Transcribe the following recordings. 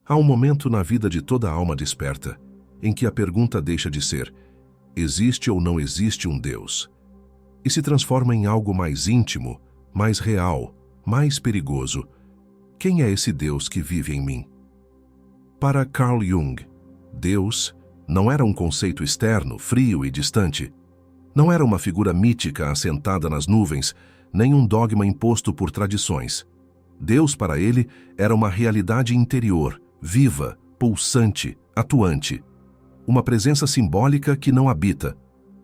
Há um momento na vida de toda alma desperta em que a pergunta deixa de ser: existe ou não existe um Deus? E se transforma em algo mais íntimo, mais real, mais perigoso. Quem é esse Deus que vive em mim? Para Carl Jung, Deus não era um conceito externo, frio e distante. Não era uma figura mítica assentada nas nuvens, nem um dogma imposto por tradições. Deus, para ele, era uma realidade interior, viva, pulsante, atuante. Uma presença simbólica que não habita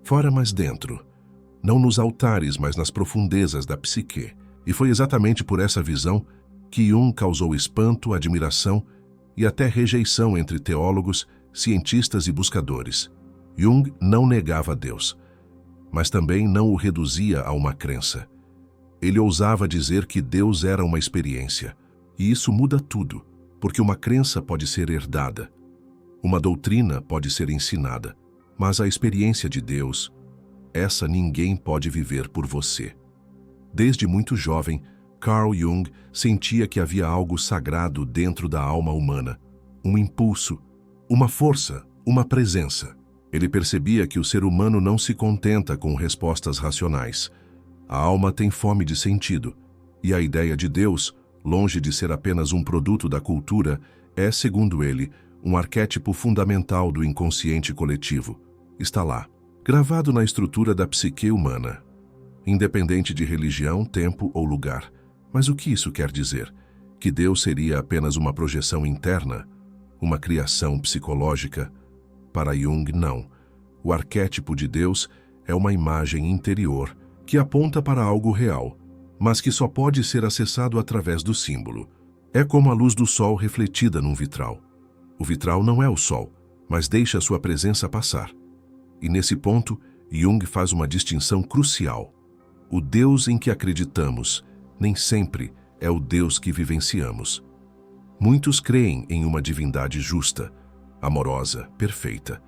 fora, mas dentro. Não nos altares, mas nas profundezas da psique. E foi exatamente por essa visão que Jung causou espanto, admiração e até rejeição entre teólogos, cientistas e buscadores. Jung não negava Deus, mas também não o reduzia a uma crença. Ele ousava dizer que Deus era uma experiência. E isso muda tudo, porque uma crença pode ser herdada. Uma doutrina pode ser ensinada, mas a experiência de Deus, essa ninguém pode viver por você. Desde muito jovem, Carl Jung sentia que havia algo sagrado dentro da alma humana, um impulso, uma força, uma presença. Ele percebia que o ser humano não se contenta com respostas racionais. A alma tem fome de sentido, e a ideia de Deus, longe de ser apenas um produto da cultura, é, segundo ele, um arquétipo fundamental do inconsciente coletivo. Está lá, gravado na estrutura da psique humana, independente de religião, tempo ou lugar. Mas o que isso quer dizer? Que Deus seria apenas uma projeção interna? Uma criação psicológica? Para Jung, não. O arquétipo de Deus é uma imagem interior que aponta para algo real, mas que só pode ser acessado através do símbolo. É como a luz do sol refletida num vitral. O vitral não é o sol, mas deixa sua presença passar. E nesse ponto, Jung faz uma distinção crucial. O Deus em que acreditamos nem sempre é o Deus que vivenciamos. Muitos creem em uma divindade justa, amorosa, perfeita,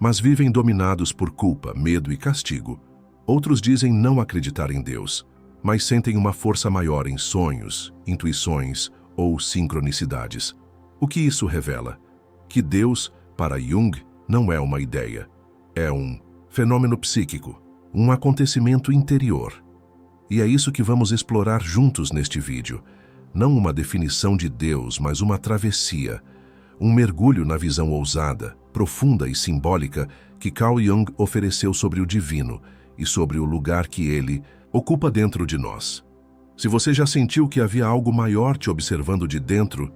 mas vivem dominados por culpa, medo e castigo. Outros dizem não acreditar em Deus, mas sentem uma força maior em sonhos, intuições ou sincronicidades. O que isso revela? Que Deus, para Jung, não é uma ideia. É um fenômeno psíquico, um acontecimento interior. E é isso que vamos explorar juntos neste vídeo. Não uma definição de Deus, mas uma travessia, um mergulho na visão ousada, profunda e simbólica que Carl Jung ofereceu sobre o divino e sobre o lugar que ele ocupa dentro de nós. Se você já sentiu que havia algo maior te observando de dentro,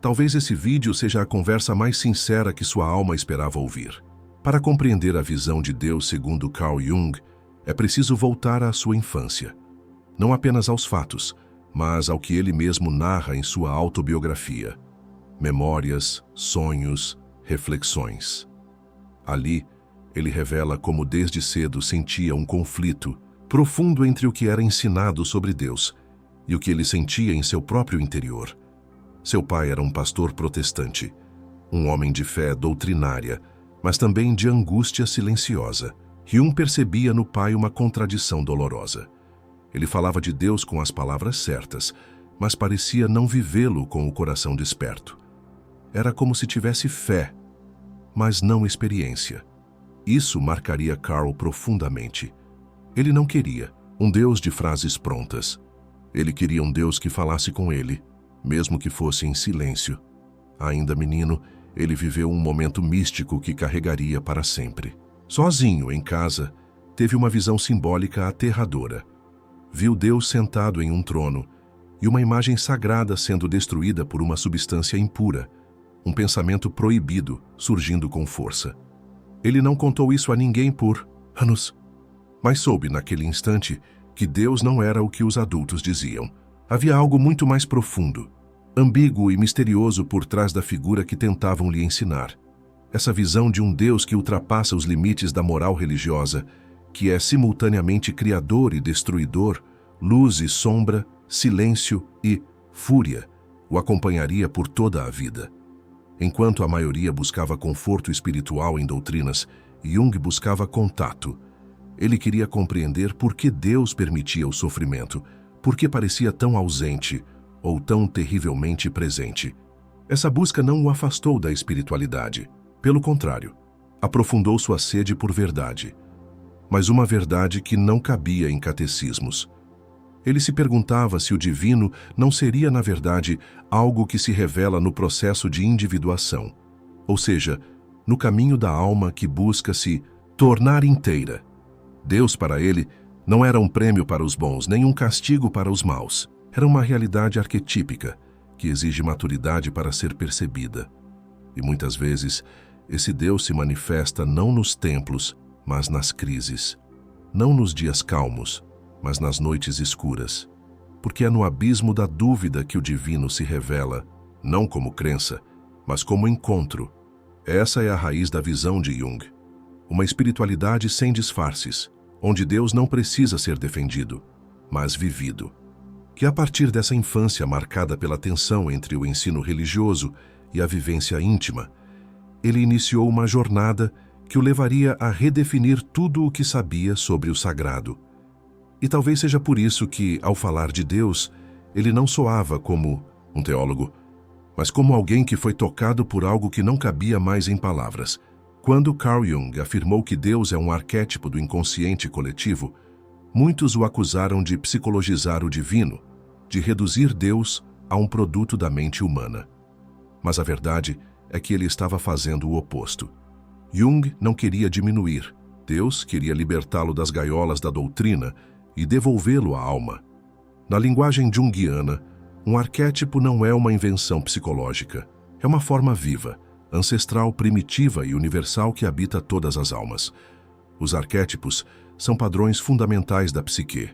talvez esse vídeo seja a conversa mais sincera que sua alma esperava ouvir. Para compreender a visão de Deus segundo Carl Jung, é preciso voltar à sua infância. Não apenas aos fatos, mas ao que ele mesmo narra em sua autobiografia. Memórias, sonhos, reflexões. Ali, ele revela como desde cedo sentia um conflito profundo entre o que era ensinado sobre Deus e o que ele sentia em seu próprio interior. Seu pai era um pastor protestante, um homem de fé doutrinária, mas também de angústia silenciosa. Jung percebia no pai uma contradição dolorosa. Ele falava de Deus com as palavras certas, mas parecia não vivê-lo com o coração desperto. Era como se tivesse fé, mas não experiência. Isso marcaria Carl profundamente. Ele não queria um Deus de frases prontas. Ele queria um Deus que falasse com ele, mesmo que fosse em silêncio. Ainda menino, ele viveu um momento místico que carregaria para sempre. Sozinho, em casa, teve uma visão simbólica aterradora. Viu Deus sentado em um trono e uma imagem sagrada sendo destruída por uma substância impura, um pensamento proibido surgindo com força. Ele não contou isso a ninguém por anos, mas soube naquele instante que Deus não era o que os adultos diziam. Havia algo muito mais profundo, ambíguo e misterioso por trás da figura que tentavam lhe ensinar. Essa visão de um Deus que ultrapassa os limites da moral religiosa, que é simultaneamente criador e destruidor, luz e sombra, silêncio e fúria, o acompanharia por toda a vida. Enquanto a maioria buscava conforto espiritual em doutrinas, Jung buscava contato. Ele queria compreender por que Deus permitia o sofrimento, por que parecia tão ausente ou tão terrivelmente presente. Essa busca não o afastou da espiritualidade. Pelo contrário, aprofundou sua sede por verdade. Mas uma verdade que não cabia em catecismos. Ele se perguntava se o divino não seria, na verdade, algo que se revela no processo de individuação, ou seja, no caminho da alma que busca se tornar inteira. Deus, para ele, não era um prêmio para os bons, nem um castigo para os maus. Era uma realidade arquetípica, que exige maturidade para ser percebida. E muitas vezes, esse Deus se manifesta não nos templos, mas nas crises. Não nos dias calmos, mas nas noites escuras. Porque é no abismo da dúvida que o divino se revela, não como crença, mas como encontro. Essa é a raiz da visão de Jung. Uma espiritualidade sem disfarces, onde Deus não precisa ser defendido, mas vivido. Que a partir dessa infância marcada pela tensão entre o ensino religioso e a vivência íntima, ele iniciou uma jornada que o levaria a redefinir tudo o que sabia sobre o sagrado. E talvez seja por isso que, ao falar de Deus, ele não soava como um teólogo, mas como alguém que foi tocado por algo que não cabia mais em palavras. Quando Carl Jung afirmou que Deus é um arquétipo do inconsciente coletivo, muitos o acusaram de psicologizar o divino, de reduzir Deus a um produto da mente humana. Mas a verdade é que ele estava fazendo o oposto. Jung não queria diminuir. Deus queria libertá-lo das gaiolas da doutrina e devolvê-lo à alma. Na linguagem junguiana, um arquétipo não é uma invenção psicológica. É uma forma viva, ancestral, primitiva e universal que habita todas as almas. Os arquétipos são padrões fundamentais da psique,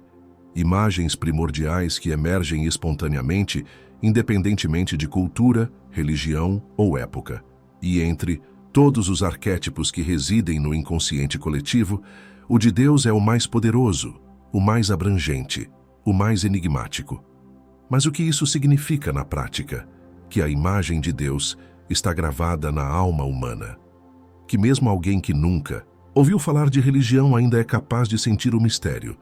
imagens primordiais que emergem espontaneamente, independentemente de cultura, religião ou época. E entre todos os arquétipos que residem no inconsciente coletivo, o de Deus é o mais poderoso, o mais abrangente, o mais enigmático. Mas o que isso significa na prática? Que a imagem de Deus está gravada na alma humana. Que mesmo alguém que nunca ouviu falar de religião ainda é capaz de sentir o mistério,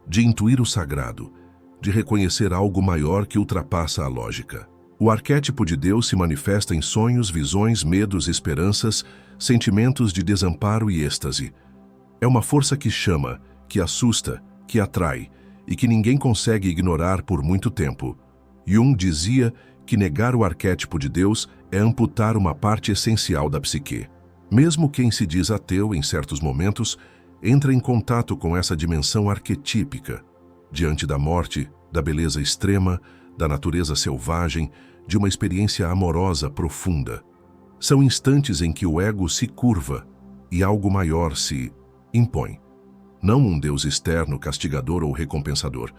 de intuir o sagrado, de reconhecer algo maior que ultrapassa a lógica. O arquétipo de Deus se manifesta em sonhos, visões, medos, esperanças, sentimentos de desamparo e êxtase. É uma força que chama, que assusta, que atrai e que ninguém consegue ignorar por muito tempo. Jung dizia que negar o arquétipo de Deus é amputar uma parte essencial da psique. Mesmo quem se diz ateu em certos momentos, entra em contato com essa dimensão arquetípica, diante da morte, da beleza extrema, da natureza selvagem, de uma experiência amorosa profunda. São instantes em que o ego se curva e algo maior se impõe. Não um Deus externo, castigador ou recompensador,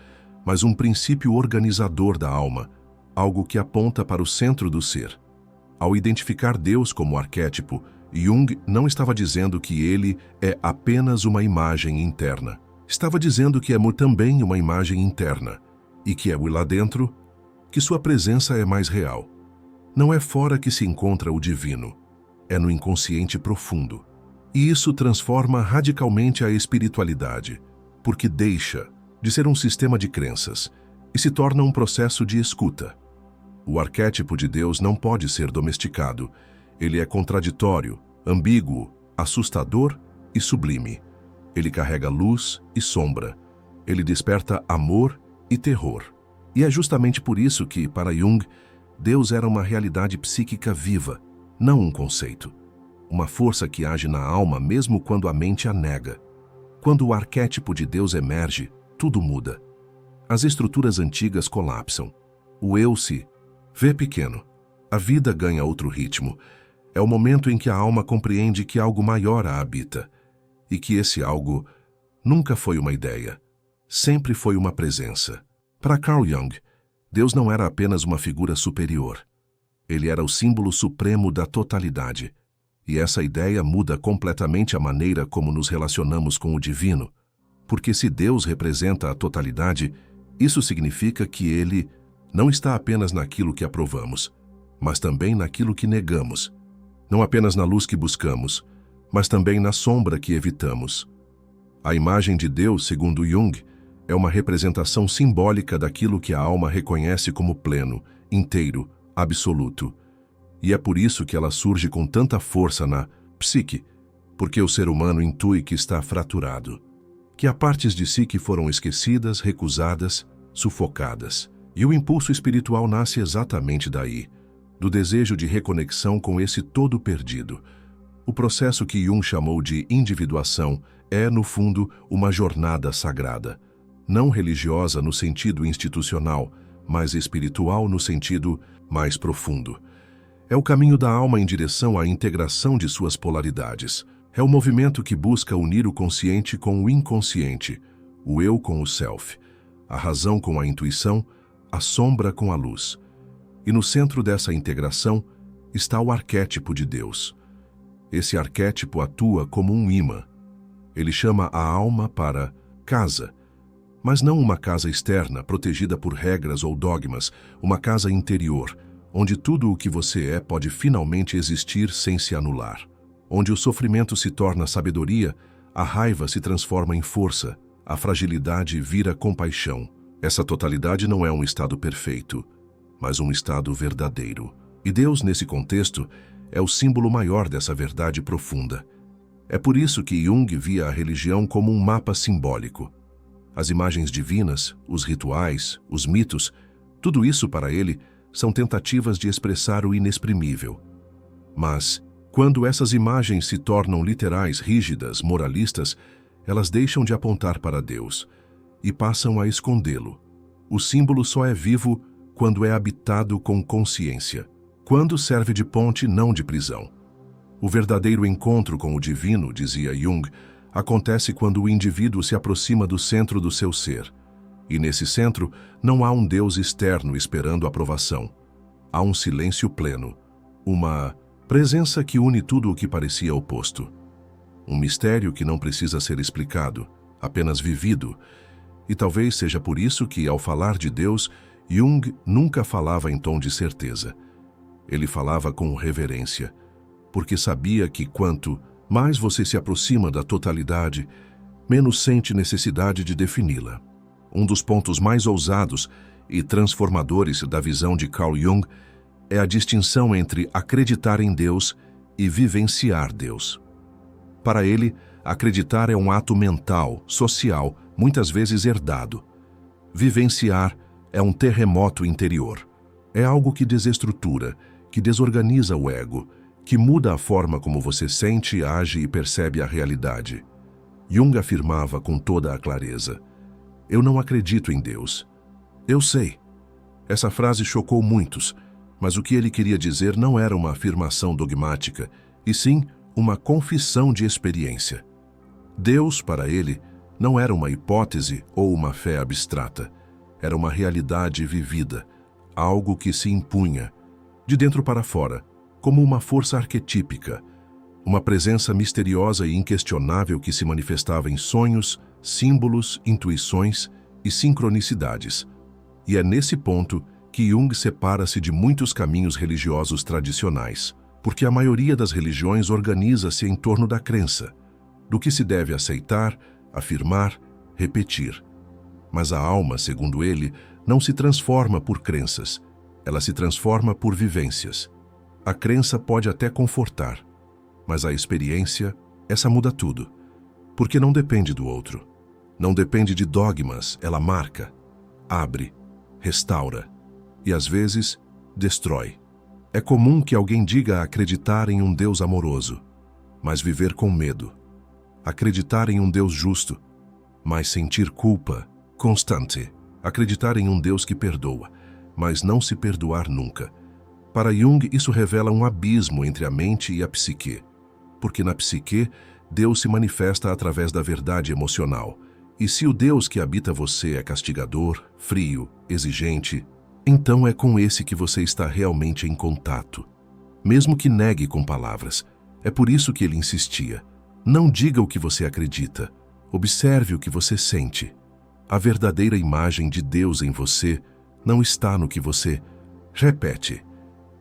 mas um princípio organizador da alma, algo que aponta para o centro do ser. Ao identificar Deus como arquétipo, Jung não estava dizendo que ele é apenas uma imagem interna. Estava dizendo que é também uma imagem interna, e que é o lá dentro, que sua presença é mais real. Não é fora que se encontra o divino, é no inconsciente profundo. E isso transforma radicalmente a espiritualidade, porque deixa de ser um sistema de crenças e se torna um processo de escuta. O arquétipo de Deus não pode ser domesticado. Ele é contraditório, ambíguo, assustador e sublime. Ele carrega luz e sombra. Ele desperta amor e terror. E é justamente por isso que, para Jung, Deus era uma realidade psíquica viva, não um conceito. Uma força que age na alma mesmo quando a mente a nega. Quando o arquétipo de Deus emerge, tudo muda. As estruturas antigas colapsam. O eu se vê pequeno. A vida ganha outro ritmo. É o momento em que a alma compreende que algo maior a habita. E que esse algo nunca foi uma ideia. Sempre foi uma presença. Para Carl Jung, Deus não era apenas uma figura superior. Ele era o símbolo supremo da totalidade. E essa ideia muda completamente a maneira como nos relacionamos com o divino. Porque se Deus representa a totalidade, isso significa que ele não está apenas naquilo que aprovamos, mas também naquilo que negamos. Não apenas na luz que buscamos, mas também na sombra que evitamos. A imagem de Deus, segundo Jung, é uma representação simbólica daquilo que a alma reconhece como pleno, inteiro, absoluto. E é por isso que ela surge com tanta força na psique, porque o ser humano intui que está fraturado, que há partes de si que foram esquecidas, recusadas, sufocadas. E o impulso espiritual nasce exatamente daí, do desejo de reconexão com esse todo perdido. O processo que Jung chamou de individuação é, no fundo, uma jornada sagrada, não religiosa no sentido institucional, mas espiritual no sentido mais profundo. É o caminho da alma em direção à integração de suas polaridades. É o movimento que busca unir o consciente com o inconsciente, o eu com o self, a razão com a intuição, a sombra com a luz. E no centro dessa integração está o arquétipo de Deus. Esse arquétipo atua como um imã. Ele chama a alma para casa, mas não uma casa externa, protegida por regras ou dogmas, uma casa interior, onde tudo o que você é pode finalmente existir sem se anular. Onde o sofrimento se torna sabedoria, a raiva se transforma em força, a fragilidade vira compaixão. Essa totalidade não é um estado perfeito, mas um estado verdadeiro. E Deus, nesse contexto, é o símbolo maior dessa verdade profunda. É por isso que Jung via a religião como um mapa simbólico. As imagens divinas, os rituais, os mitos, tudo isso para ele são tentativas de expressar o inexprimível. Mas, quando essas imagens se tornam literais, rígidas, moralistas, elas deixam de apontar para Deus e passam a escondê-lo. O símbolo só é vivo quando é habitado com consciência, quando serve de ponte, não de prisão. O verdadeiro encontro com o divino, dizia Jung, acontece quando o indivíduo se aproxima do centro do seu ser. E nesse centro não há um Deus externo esperando aprovação. Há um silêncio pleno, uma presença que une tudo o que parecia oposto. Um mistério que não precisa ser explicado, apenas vivido. E talvez seja por isso que, ao falar de Deus, Jung nunca falava em tom de certeza. Ele falava com reverência, porque sabia que quanto mais você se aproxima da totalidade, menos sente necessidade de defini-la. Um dos pontos mais ousados e transformadores da visão de Carl Jung é a distinção entre acreditar em Deus e vivenciar Deus. Para ele, acreditar é um ato mental, social, muitas vezes herdado. Vivenciar é um terremoto interior. É algo que desestrutura, que desorganiza o ego, que muda a forma como você sente, age e percebe a realidade. Jung afirmava com toda a clareza: "Eu não acredito em Deus. Eu sei." Essa frase chocou muitos, mas o que ele queria dizer não era uma afirmação dogmática, e sim uma confissão de experiência. Deus, para ele, não era uma hipótese ou uma fé abstrata. Era uma realidade vivida, algo que se impunha, de dentro para fora, como uma força arquetípica, uma presença misteriosa e inquestionável que se manifestava em sonhos, símbolos, intuições e sincronicidades. E é nesse ponto que Jung separa-se de muitos caminhos religiosos tradicionais, porque a maioria das religiões organiza-se em torno da crença, do que se deve aceitar, afirmar, repetir. Mas a alma, segundo ele, não se transforma por crenças, ela se transforma por vivências. A crença pode até confortar, mas a experiência, essa muda tudo, porque não depende do outro. Não depende de dogmas, ela marca, abre, restaura e, às vezes, destrói. É comum que alguém diga acreditar em um Deus amoroso, mas viver com medo. Acreditar em um Deus justo, mas sentir culpa constante. Acreditar em um Deus que perdoa, mas não se perdoar nunca. Para Jung, isso revela um abismo entre a mente e a psique, porque na psique, Deus se manifesta através da verdade emocional. E se o Deus que habita você é castigador, frio, exigente, então é com esse que você está realmente em contato. Mesmo que negue com palavras, é por isso que ele insistia. Não diga o que você acredita, observe o que você sente. A verdadeira imagem de Deus em você não está no que você repete,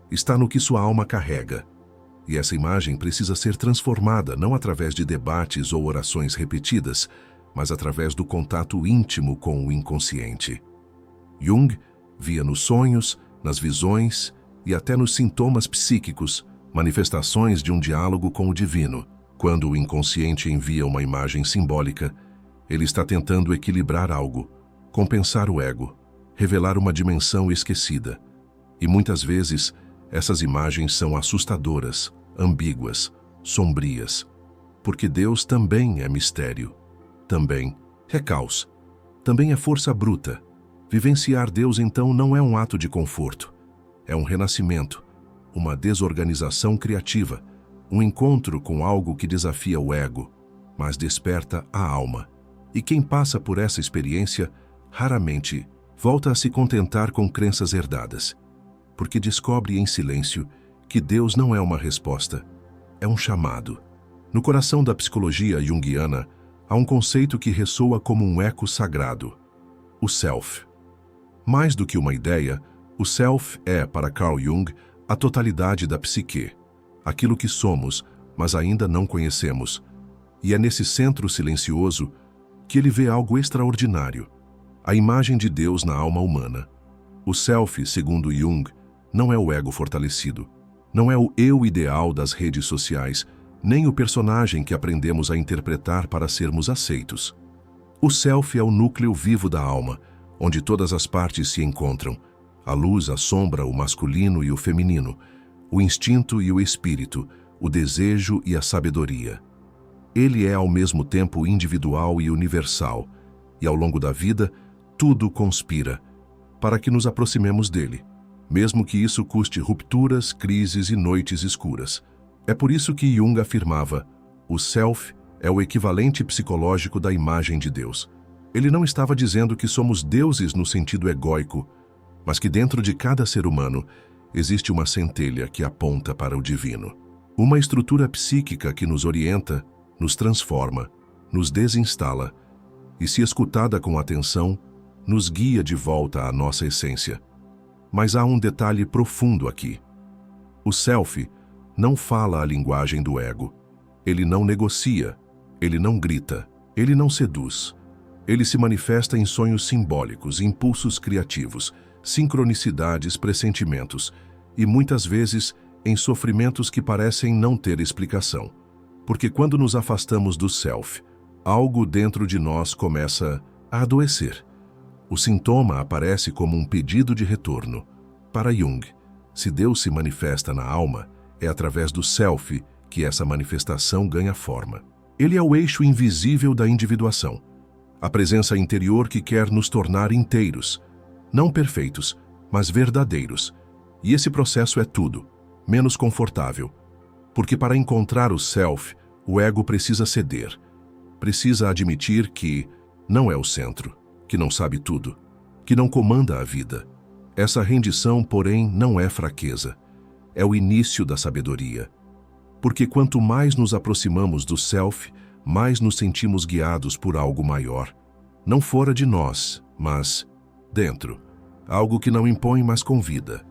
está no que sua alma carrega. E essa imagem precisa ser transformada não através de debates ou orações repetidas, mas através do contato íntimo com o inconsciente. Jung via nos sonhos, nas visões e até nos sintomas psíquicos, manifestações de um diálogo com o divino. Quando o inconsciente envia uma imagem simbólica, ele está tentando equilibrar algo, compensar o ego, revelar uma dimensão esquecida. E muitas vezes, essas imagens são assustadoras, ambíguas, sombrias, porque Deus também é mistério, também é caos, também é força bruta. Vivenciar Deus, então, não é um ato de conforto, é um renascimento, uma desorganização criativa, um encontro com algo que desafia o ego, mas desperta a alma. E quem passa por essa experiência, raramente volta a se contentar com crenças herdadas, porque descobre em silêncio que Deus não é uma resposta, é um chamado. No coração da psicologia junguiana, há um conceito que ressoa como um eco sagrado: o self. Mais do que uma ideia, o self é, para Carl Jung, a totalidade da psique, aquilo que somos, mas ainda não conhecemos. E é nesse centro silencioso que ele vê algo extraordinário, a imagem de Deus na alma humana. O self, segundo Jung, não é o ego fortalecido, não é o eu ideal das redes sociais, nem o personagem que aprendemos a interpretar para sermos aceitos. O self é o núcleo vivo da alma, onde todas as partes se encontram: a luz, a sombra, o masculino e o feminino, o instinto e o espírito, o desejo e a sabedoria. Ele é ao mesmo tempo individual e universal, e ao longo da vida, tudo conspira para que nos aproximemos dele, mesmo que isso custe rupturas, crises e noites escuras. É por isso que Jung afirmava: o self é o equivalente psicológico da imagem de Deus. Ele não estava dizendo que somos deuses no sentido egóico, mas que dentro de cada ser humano existe uma centelha que aponta para o divino. Uma estrutura psíquica que nos orienta, nos transforma, nos desinstala e, se escutada com atenção, nos guia de volta à nossa essência. Mas há um detalhe profundo aqui. O self não fala a linguagem do ego. Ele não negocia, ele não grita, ele não seduz. Ele se manifesta em sonhos simbólicos, impulsos criativos, sincronicidades, pressentimentos e, muitas vezes, em sofrimentos que parecem não ter explicação. Porque quando nos afastamos do self, algo dentro de nós começa a adoecer. O sintoma aparece como um pedido de retorno. Para Jung, se Deus se manifesta na alma, é através do self que essa manifestação ganha forma. Ele é o eixo invisível da individuação, a presença interior que quer nos tornar inteiros, não perfeitos, mas verdadeiros. E esse processo é tudo, menos confortável, porque para encontrar o self, o ego precisa ceder, precisa admitir que não é o centro, que não sabe tudo, que não comanda a vida. Essa rendição, porém, não é fraqueza, é o início da sabedoria. Porque quanto mais nos aproximamos do self, mais nos sentimos guiados por algo maior, não fora de nós, mas dentro. Algo que não impõe, mas convida,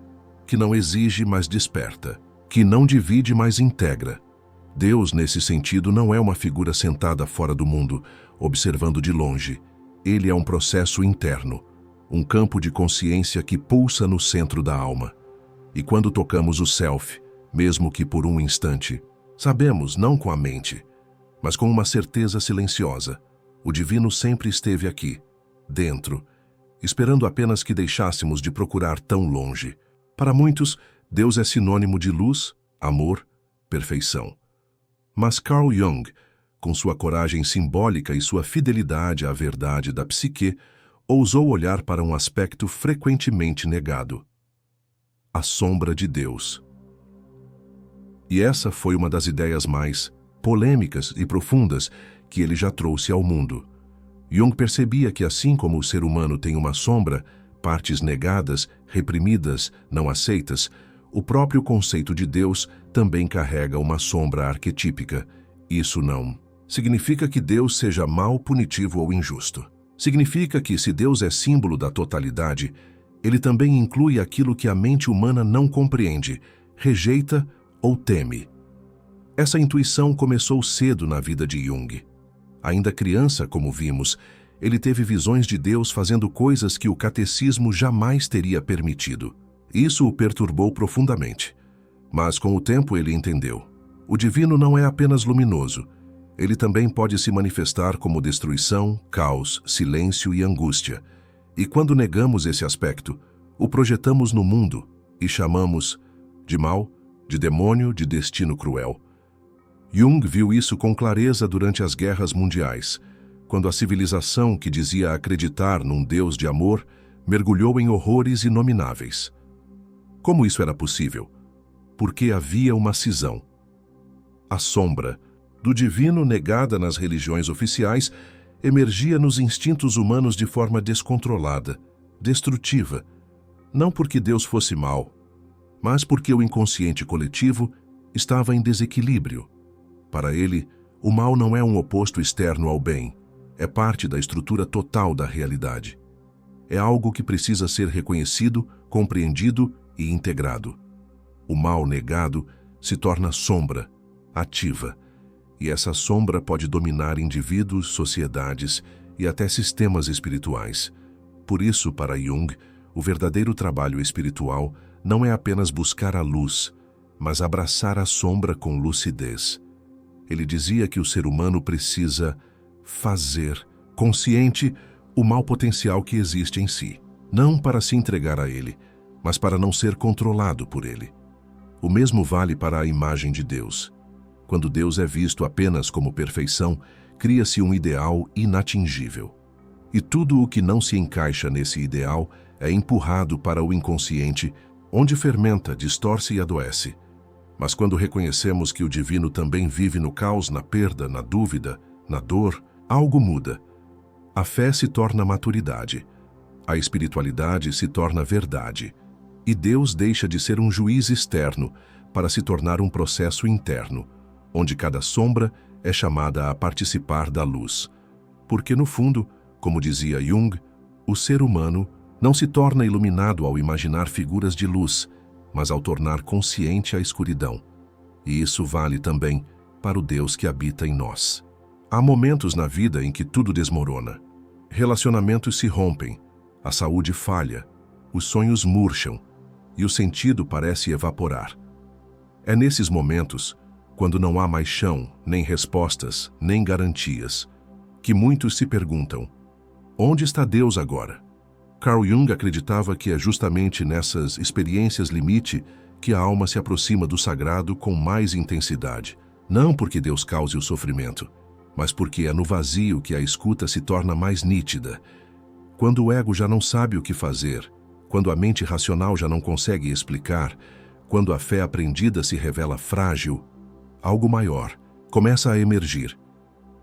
que não exige, mas desperta, que não divide, mas integra. Deus, nesse sentido, não é uma figura sentada fora do mundo, observando de longe. Ele é um processo interno, um campo de consciência que pulsa no centro da alma. E quando tocamos o self, mesmo que por um instante, sabemos, não com a mente, mas com uma certeza silenciosa: o divino sempre esteve aqui, dentro, esperando apenas que deixássemos de procurar tão longe. Para muitos, Deus é sinônimo de luz, amor, perfeição. Mas Carl Jung, com sua coragem simbólica e sua fidelidade à verdade da psique, ousou olhar para um aspecto frequentemente negado: a sombra de Deus. E essa foi uma das ideias mais polêmicas e profundas que ele já trouxe ao mundo. Jung percebia que, assim como o ser humano tem uma sombra, partes negadas, reprimidas, não aceitas, o próprio conceito de Deus também carrega uma sombra arquetípica. Isso não significa que Deus seja mau, punitivo ou injusto. Significa que, se Deus é símbolo da totalidade, ele também inclui aquilo que a mente humana não compreende, rejeita ou teme. Essa intuição começou cedo na vida de Jung. Ainda criança, como vimos, ele teve visões de Deus fazendo coisas que o catecismo jamais teria permitido. Isso o perturbou profundamente. Mas com o tempo ele entendeu. O divino não é apenas luminoso. Ele também pode se manifestar como destruição, caos, silêncio e angústia. E quando negamos esse aspecto, o projetamos no mundo e chamamos de mal, de demônio, de destino cruel. Jung viu isso com clareza durante as guerras mundiais, quando a civilização que dizia acreditar num Deus de amor mergulhou em horrores inomináveis. Como isso era possível? Porque havia uma cisão. A sombra do divino negada nas religiões oficiais emergia nos instintos humanos de forma descontrolada, destrutiva, não porque Deus fosse mau, mas porque o inconsciente coletivo estava em desequilíbrio. Para ele, o mal não é um oposto externo ao bem, é parte da estrutura total da realidade. É algo que precisa ser reconhecido, compreendido e integrado. O mal negado se torna sombra, ativa, e essa sombra pode dominar indivíduos, sociedades e até sistemas espirituais. Por isso, para Jung, o verdadeiro trabalho espiritual não é apenas buscar a luz, mas abraçar a sombra com lucidez. Ele dizia que o ser humano precisa fazer consciente o mau potencial que existe em si, não para se entregar a ele, mas para não ser controlado por ele. O mesmo vale para a imagem de Deus. Quando Deus é visto apenas como perfeição, cria-se um ideal inatingível. E tudo o que não se encaixa nesse ideal é empurrado para o inconsciente, onde fermenta, distorce e adoece. Mas quando reconhecemos que o divino também vive no caos, na perda, na dúvida, na dor, algo muda. A fé se torna maturidade. A espiritualidade se torna verdade. E Deus deixa de ser um juiz externo para se tornar um processo interno, onde cada sombra é chamada a participar da luz. Porque, no fundo, como dizia Jung, o ser humano não se torna iluminado ao imaginar figuras de luz, mas ao tornar consciente a escuridão. E isso vale também para o Deus que habita em nós. Há momentos na vida em que tudo desmorona. Relacionamentos se rompem, a saúde falha, os sonhos murcham e o sentido parece evaporar. É nesses momentos, quando não há mais chão, nem respostas, nem garantias, que muitos se perguntam: onde está Deus agora? Carl Jung acreditava que é justamente nessas experiências limite que a alma se aproxima do sagrado com mais intensidade, não porque Deus cause o sofrimento, mas porque é no vazio que a escuta se torna mais nítida. Quando o ego já não sabe o que fazer, quando a mente racional já não consegue explicar, quando a fé aprendida se revela frágil, algo maior começa a emergir.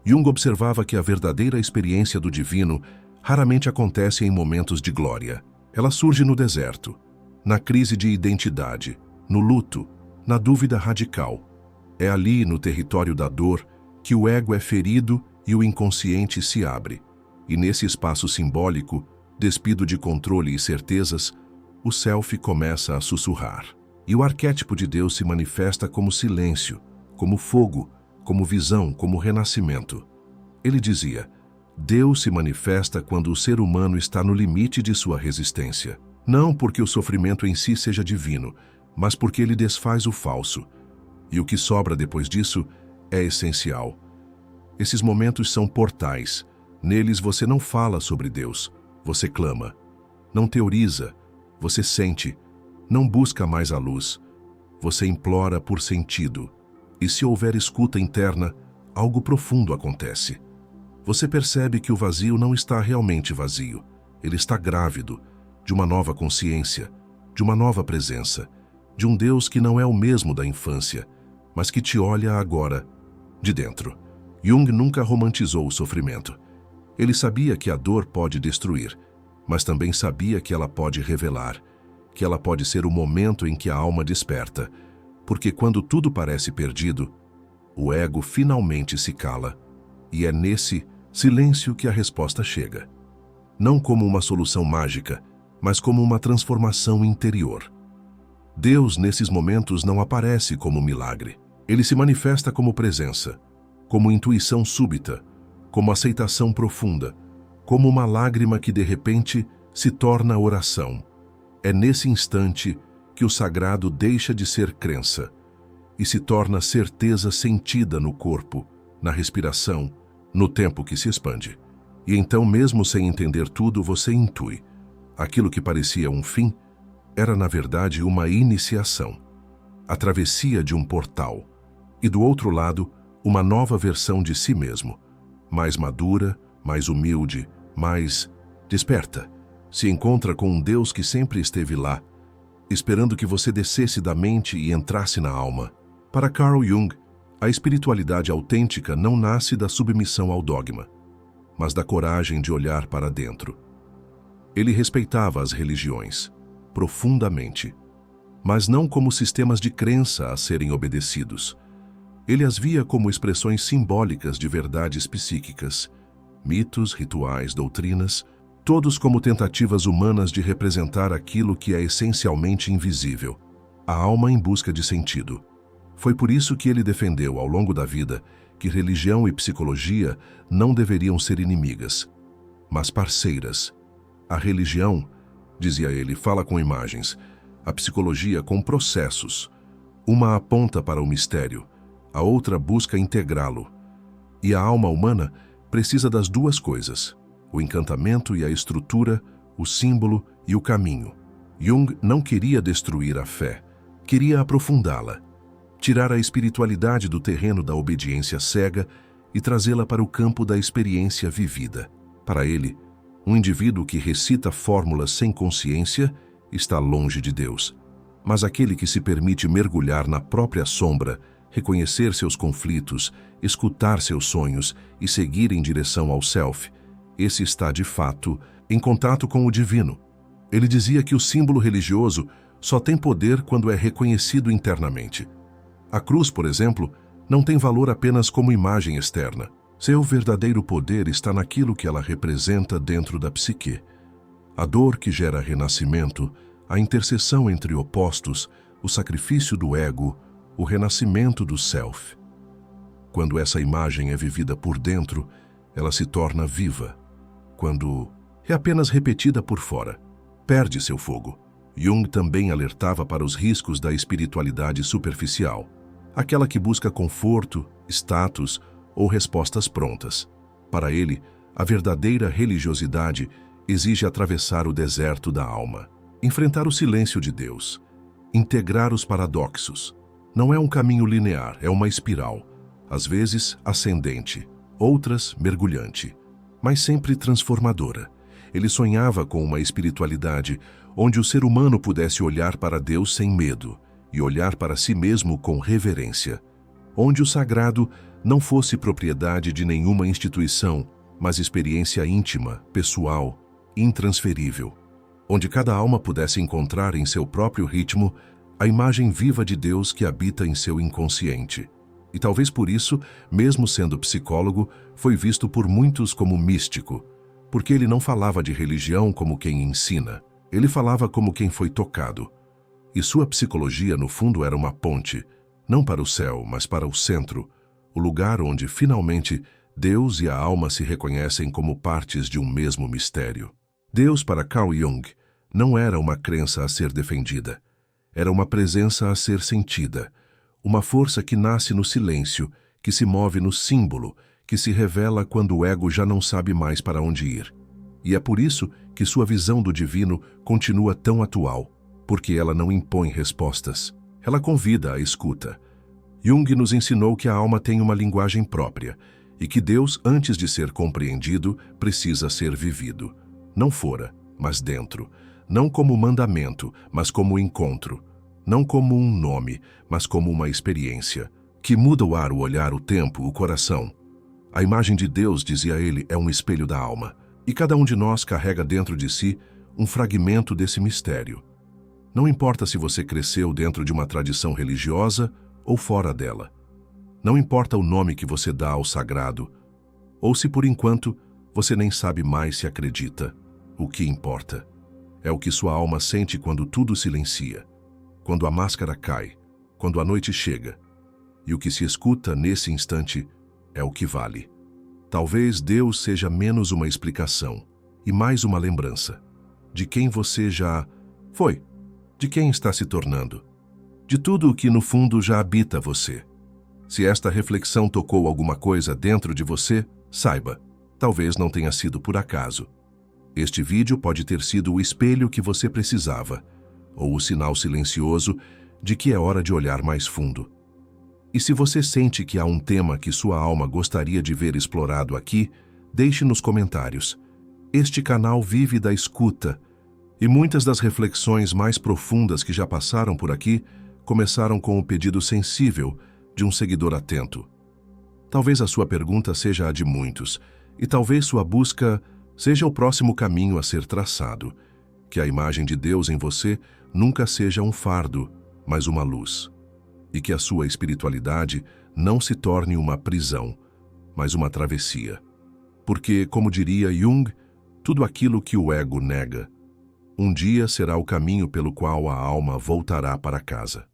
Jung observava que a verdadeira experiência do divino raramente acontece em momentos de glória. Ela surge no deserto, na crise de identidade, no luto, na dúvida radical. É ali, no território da dor, que o ego é ferido e o inconsciente se abre. E nesse espaço simbólico, despido de controle e certezas, o self começa a sussurrar. E o arquétipo de Deus se manifesta como silêncio, como fogo, como visão, como renascimento. Ele dizia: Deus se manifesta quando o ser humano está no limite de sua resistência. Não porque o sofrimento em si seja divino, mas porque ele desfaz o falso. E o que sobra depois disso é essencial. Esses momentos são portais. Neles você não fala sobre Deus, você clama. Não teoriza, você sente. Não busca mais a luz, você implora por sentido. E se houver escuta interna, algo profundo acontece. Você percebe que o vazio não está realmente vazio. Ele está grávido de uma nova consciência, de uma nova presença, de um Deus que não é o mesmo da infância, mas que te olha agora, de dentro. Jung nunca romantizou o sofrimento. Ele sabia que a dor pode destruir, mas também sabia que ela pode revelar, que ela pode ser o momento em que a alma desperta, porque quando tudo parece perdido, o ego finalmente se cala, e é nesse silêncio que a resposta chega. Não como uma solução mágica, mas como uma transformação interior. Deus, nesses momentos, não aparece como milagre. Ele se manifesta como presença, como intuição súbita, como aceitação profunda, como uma lágrima que de repente se torna oração. É nesse instante que o sagrado deixa de ser crença e se torna certeza sentida no corpo, na respiração, no tempo que se expande. E então, mesmo sem entender tudo, você intui. Aquilo que parecia um fim era, na verdade, uma iniciação, a travessia de um portal. E do outro lado, uma nova versão de si mesmo, mais madura, mais humilde, mais desperta. Se encontra com um Deus que sempre esteve lá, esperando que você descesse da mente e entrasse na alma. Para Carl Jung, a espiritualidade autêntica não nasce da submissão ao dogma, mas da coragem de olhar para dentro. Ele respeitava as religiões, profundamente, mas não como sistemas de crença a serem obedecidos. Ele as via como expressões simbólicas de verdades psíquicas, mitos, rituais, doutrinas, todos como tentativas humanas de representar aquilo que é essencialmente invisível, a alma em busca de sentido. Foi por isso que ele defendeu, ao longo da vida, que religião e psicologia não deveriam ser inimigas, mas parceiras. A religião, dizia ele, fala com imagens, a psicologia com processos. Uma aponta para o mistério, a outra busca integrá-lo. E a alma humana precisa das duas coisas, o encantamento e a estrutura, o símbolo e o caminho. Jung não queria destruir a fé, queria aprofundá-la, tirar a espiritualidade do terreno da obediência cega e trazê-la para o campo da experiência vivida. Para ele, um indivíduo que recita fórmulas sem consciência está longe de Deus. Mas aquele que se permite mergulhar na própria sombra, reconhecer seus conflitos, escutar seus sonhos e seguir em direção ao self, esse está, de fato, em contato com o divino. Ele dizia que o símbolo religioso só tem poder quando é reconhecido internamente. A cruz, por exemplo, não tem valor apenas como imagem externa. Seu verdadeiro poder está naquilo que ela representa dentro da psique. A dor que gera renascimento, a interseção entre opostos, o sacrifício do ego, o renascimento do self. Quando essa imagem é vivida por dentro, ela se torna viva. Quando é apenas repetida por fora, perde seu fogo. Jung também alertava para os riscos da espiritualidade superficial, aquela que busca conforto, status ou respostas prontas. Para ele, a verdadeira religiosidade exige atravessar o deserto da alma, enfrentar o silêncio de Deus, integrar os paradoxos. Não é um caminho linear, é uma espiral, às vezes ascendente, outras mergulhante, mas sempre transformadora. Ele sonhava com uma espiritualidade onde o ser humano pudesse olhar para Deus sem medo e olhar para si mesmo com reverência, onde o sagrado não fosse propriedade de nenhuma instituição, mas experiência íntima, pessoal, intransferível, onde cada alma pudesse encontrar em seu próprio ritmo a imagem viva de Deus que habita em seu inconsciente. E talvez por isso, mesmo sendo psicólogo, foi visto por muitos como místico, porque ele não falava de religião como quem ensina, ele falava como quem foi tocado. E sua psicologia, no fundo, era uma ponte, não para o céu, mas para o centro, o lugar onde, finalmente, Deus e a alma se reconhecem como partes de um mesmo mistério. Deus, para Carl Jung, não era uma crença a ser defendida. Era uma presença a ser sentida, uma força que nasce no silêncio, que se move no símbolo, que se revela quando o ego já não sabe mais para onde ir. E é por isso que sua visão do divino continua tão atual, porque ela não impõe respostas. Ela convida à escuta. Jung nos ensinou que a alma tem uma linguagem própria e que Deus, antes de ser compreendido, precisa ser vivido. Não fora, mas dentro. Não como mandamento, mas como encontro. Não como um nome, mas como uma experiência, que muda o ar, o olhar, o tempo, o coração. A imagem de Deus, dizia ele, é um espelho da alma. E cada um de nós carrega dentro de si um fragmento desse mistério. Não importa se você cresceu dentro de uma tradição religiosa ou fora dela. Não importa o nome que você dá ao sagrado, ou se por enquanto você nem sabe mais se acredita. O que importa é o que sua alma sente quando tudo silencia, quando a máscara cai, quando a noite chega. E o que se escuta nesse instante é o que vale. Talvez Deus seja menos uma explicação e mais uma lembrança de quem você já Foi. De quem está se tornando? De tudo o que no fundo já habita você. Se esta reflexão tocou alguma coisa dentro de você, saiba, talvez não tenha sido por acaso. Este vídeo pode ter sido o espelho que você precisava, ou o sinal silencioso de que é hora de olhar mais fundo. E se você sente que há um tema que sua alma gostaria de ver explorado aqui, deixe nos comentários. Este canal vive da escuta, e muitas das reflexões mais profundas que já passaram por aqui começaram com o pedido sensível de um seguidor atento. Talvez a sua pergunta seja a de muitos, e talvez sua busca seja o próximo caminho a ser traçado, que a imagem de Deus em você nunca seja um fardo, mas uma luz, e que a sua espiritualidade não se torne uma prisão, mas uma travessia. Porque, como diria Jung, tudo aquilo que o ego nega, um dia será o caminho pelo qual a alma voltará para casa.